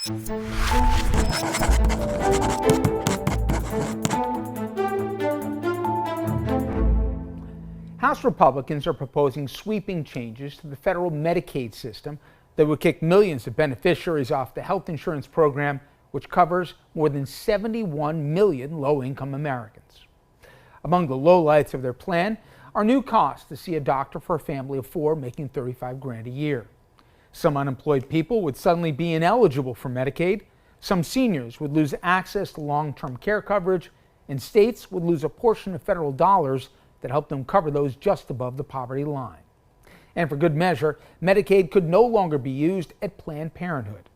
House Republicans are proposing sweeping changes to the federal Medicaid system that would kick millions of beneficiaries off the health insurance program, which covers more than 71 million low-income Americans. Among the lowlights of their plan are new costs to see a doctor for a family of four making $35,000 a year. Some unemployed people would suddenly be ineligible for Medicaid. Some seniors would lose access to long-term care coverage, and states would lose a portion of federal dollars that help them cover those just above the poverty line. And for good measure, Medicaid could no longer be used at Planned Parenthood.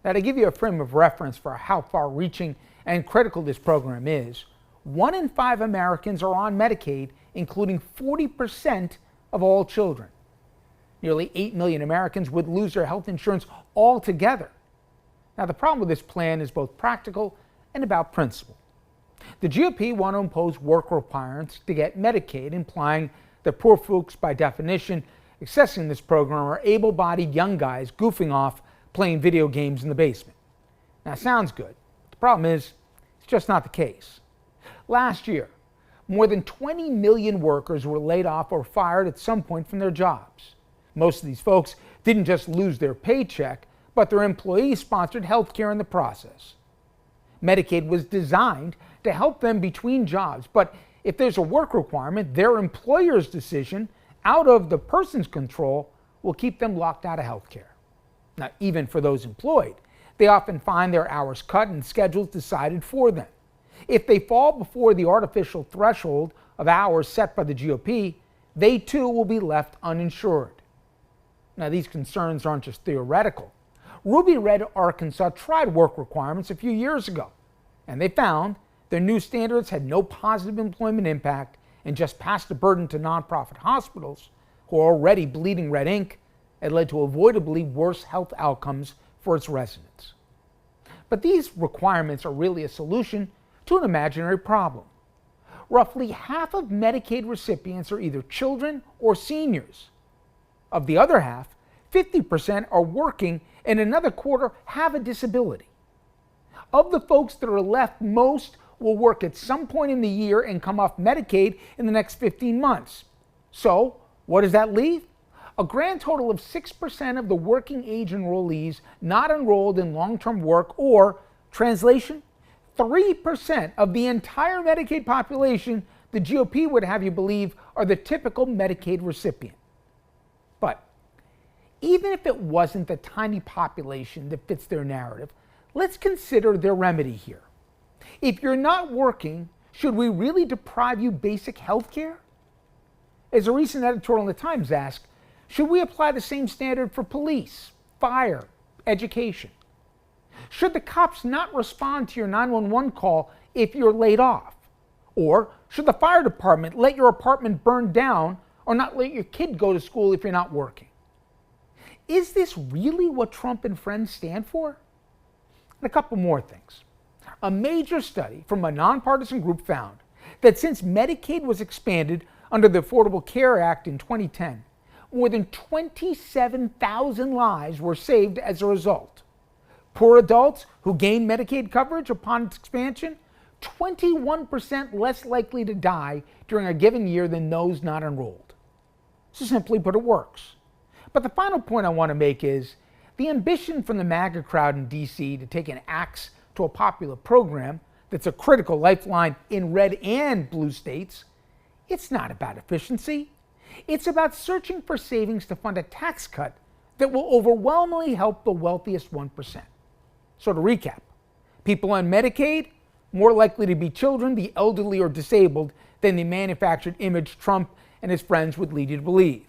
Now, to give you a frame of reference for how far-reaching and critical this program is, 1 in 5 Americans are on Medicaid, including 40% of all children. Nearly 8 million Americans would lose their health insurance altogether. Now, the problem with this plan is both practical and about principle. The GOP want to impose work requirements to get Medicaid, implying that poor folks, by definition, accessing this program are able-bodied young guys goofing off playing video games in the basement. Now, sounds good. The problem is, it's just not the case. Last year, more than 20 million workers were laid off or fired at some point from their jobs. Most of these folks didn't just lose their paycheck, but their employees sponsored health care in the process. Medicaid was designed to help them between jobs, but if there's a work requirement, their employer's decision, out of the person's control, will keep them locked out of health care. Now, even for those employed, they often find their hours cut and schedules decided for them. If they fall before the artificial threshold of hours set by the GOP, they too will be left uninsured. Now, these concerns aren't just theoretical. Ruby Red, Arkansas tried work requirements a few years ago, and they found their new standards had no positive employment impact and just passed a burden to nonprofit hospitals, who are already bleeding red ink, and led to avoidably worse health outcomes for its residents. But these requirements are really a solution to an imaginary problem. Roughly half of Medicaid recipients are either children or seniors. Of the other half, 50% are working and another quarter have a disability. Of the folks that are left, most will work at some point in the year and come off Medicaid in the next 15 months. So, what does that leave? A grand total of 6% of the working age enrollees not enrolled in long-term work, or, translation, 3% of the entire Medicaid population the GOP would have you believe are the typical Medicaid recipient. But even if it wasn't the tiny population that fits their narrative, let's consider their remedy here. If you're not working, should we really deprive you basic health care? As a recent editorial in the Times asked, should we apply the same standard for police, fire, education? Should the cops not respond to your 911 call if you're laid off? Or should the fire department let your apartment burn down or not let your kid go to school if you're not working? Is this really what Trump and friends stand for? And a couple more things. A major study from a nonpartisan group found that since Medicaid was expanded under the Affordable Care Act in 2010, more than 27,000 lives were saved as a result. Poor adults who gained Medicaid coverage upon its expansion, 21% less likely to die during a given year than those not enrolled. So simply put, it works. But the final point I want to make is the ambition from the MAGA crowd in D.C. to take an axe to a popular program that's a critical lifeline in red and blue states, it's not about efficiency. It's about searching for savings to fund a tax cut that will overwhelmingly help the wealthiest 1%. So to recap, people on Medicaid, more likely to be children, the elderly, or disabled than the manufactured image Trump and his friends would lead you to believe.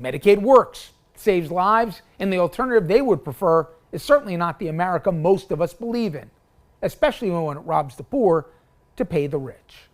Medicaid works, saves lives, and the alternative they would prefer is certainly not the America most of us believe in, especially when it robs the poor to pay the rich.